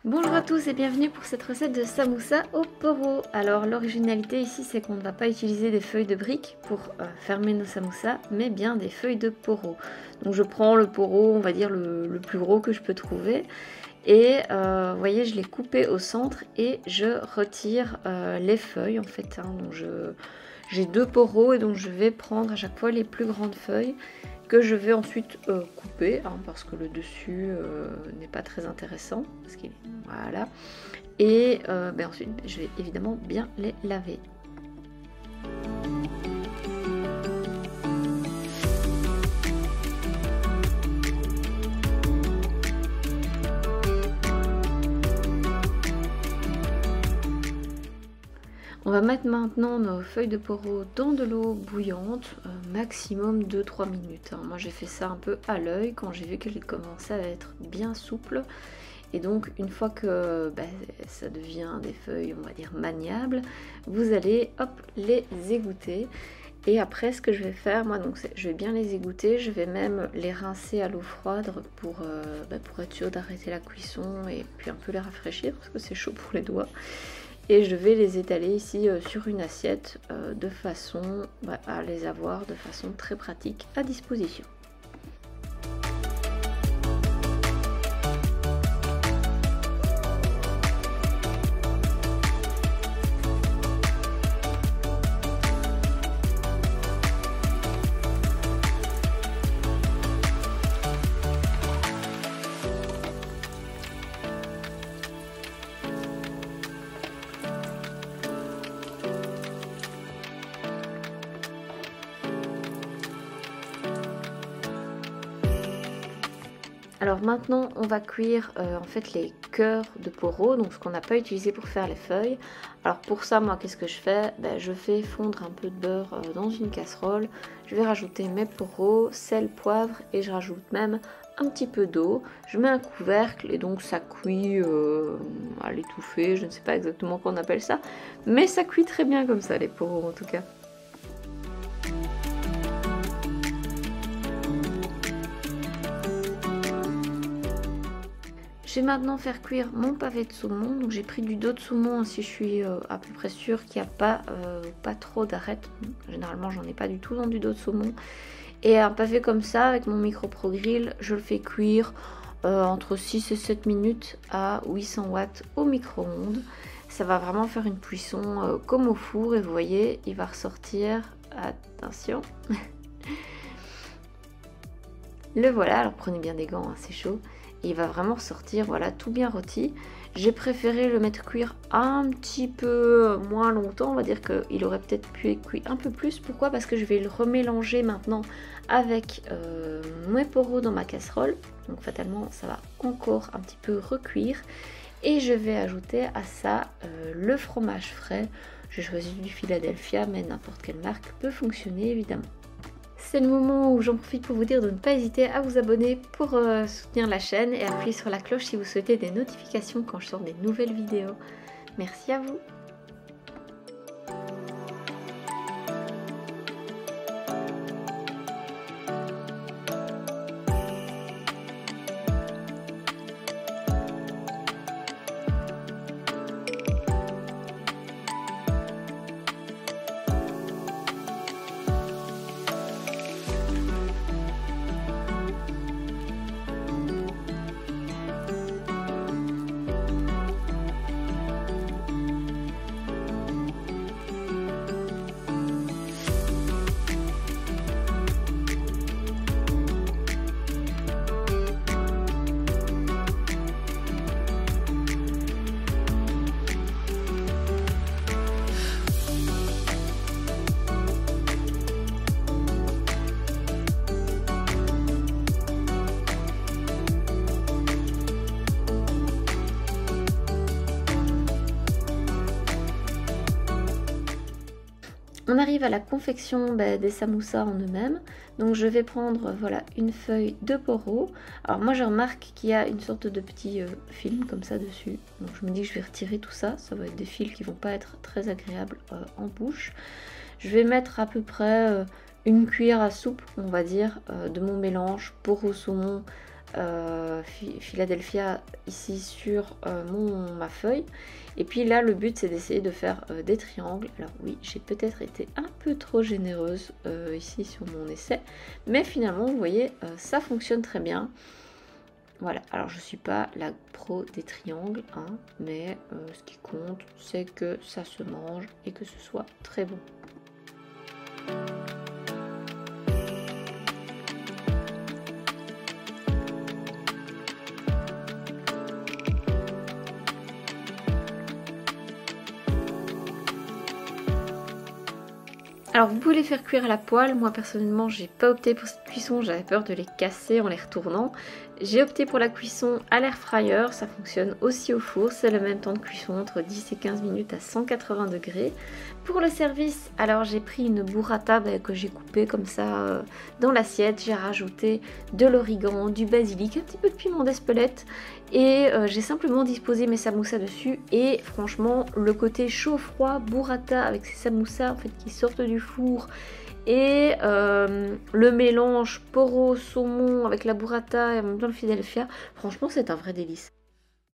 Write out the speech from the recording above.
Bonjour à tous et bienvenue pour cette recette de samoussa au poro. Alors l'originalité ici c'est qu'on ne va pas utiliser des feuilles de briques pour fermer nos samoussas, mais bien des feuilles de poro. Donc je prends le poro, on va dire le plus gros que je peux trouver. Et vous voyez, je l'ai coupé au centre et je retire les feuilles en fait. Donc j'ai deux poros et donc je vais prendre à chaque fois les plus grandes feuilles que je vais ensuite couper parce que le dessus n'est pas très intéressant. Voilà. Et ensuite, je vais évidemment bien les laver. On va mettre maintenant nos feuilles de poro dans de l'eau bouillante, maximum 2-3 minutes. Moi j'ai fait ça un peu à l'œil quand j'ai vu qu'elle commençait à être bien souple. Et donc une fois que ça devient des feuilles, on va dire maniables, vous allez les égoutter. Et après ce que je vais faire, moi donc je vais bien les égoutter, je vais même les rincer à l'eau froide pour être sûr d'arrêter la cuisson et puis un peu les rafraîchir parce que c'est chaud pour les doigts. Et je vais les étaler ici sur une assiette de façon à les avoir de façon très pratique à disposition. Alors maintenant on va cuire en fait les cœurs de poro, donc ce qu'on n'a pas utilisé pour faire les feuilles. Alors pour ça moi qu'est-ce que je fais? Je fais fondre un peu de beurre dans une casserole, je vais rajouter mes poros, sel, poivre et je rajoute même un petit peu d'eau. Je mets un couvercle et donc ça cuit à l'étouffer, je ne sais pas exactement qu'on appelle ça, mais ça cuit très bien comme ça les poros en tout cas. Je vais maintenant faire cuire mon pavé de saumon. Donc j'ai pris du dos de saumon si je suis à peu près sûre qu'il n'y a pas trop d'arêtes. Généralement j'en ai pas du tout dans du dos de saumon. Et un pavé comme ça avec mon micro pro grill, je le fais cuire entre 6 et 7 minutes à 800 watts au micro-ondes. Ça va vraiment faire une cuisson comme au four et vous voyez il va ressortir, attention, le voilà. Alors prenez bien des gants, c'est chaud. Il va vraiment ressortir, voilà, tout bien rôti. J'ai préféré le mettre cuire un petit peu moins longtemps, on va dire qu'il aurait peut-être pu être cuit un peu plus. Pourquoi? Parce que je vais le remélanger maintenant avec mes poros dans ma casserole. Donc fatalement, ça va encore un petit peu recuire. Et je vais ajouter à ça le fromage frais. J'ai choisi du Philadelphia, mais n'importe quelle marque peut fonctionner évidemment. C'est le moment où j'en profite pour vous dire de ne pas hésiter à vous abonner pour soutenir la chaîne et appuyer sur la cloche si vous souhaitez des notifications quand je sors des nouvelles vidéos. Merci à vous! On arrive à la confection des samoussas en eux-mêmes. Donc je vais prendre voilà une feuille de poro. Alors moi je remarque qu'il y a une sorte de petit film comme ça dessus. Donc je me dis que je vais retirer tout ça. Ça va être des fils qui vont pas être très agréables en bouche. Je vais mettre à peu près une cuillère à soupe, on va dire, de mon mélange poro saumon Philadelphia ici sur ma feuille. Et puis là, le but, c'est d'essayer de faire des triangles. Alors oui, j'ai peut-être été un peu trop généreuse ici sur mon essai. Mais finalement, vous voyez, ça fonctionne très bien. Voilà, alors je suis pas la pro des triangles, hein, mais ce qui compte, c'est que ça se mange et que ce soit très bon. Alors vous pouvez les faire cuire à la poêle, moi personnellement j'ai pas opté pour cette cuisson, j'avais peur de les casser en les retournant. J'ai opté pour la cuisson à l'air fryer, ça fonctionne aussi au four, c'est le même temps de cuisson entre 10 et 15 minutes à 180 degrés. Pour le service, alors j'ai pris une burrata que j'ai coupée comme ça dans l'assiette, j'ai rajouté de l'origan, du basilic, un petit peu de piment d'Espelette et j'ai simplement disposé mes samoussas dessus et franchement le côté chaud-froid, burrata avec ces samoussas en fait qui sortent du four et le mélange poro saumon avec la burrata et en même temps le Philadelphia, franchement c'est un vrai délice.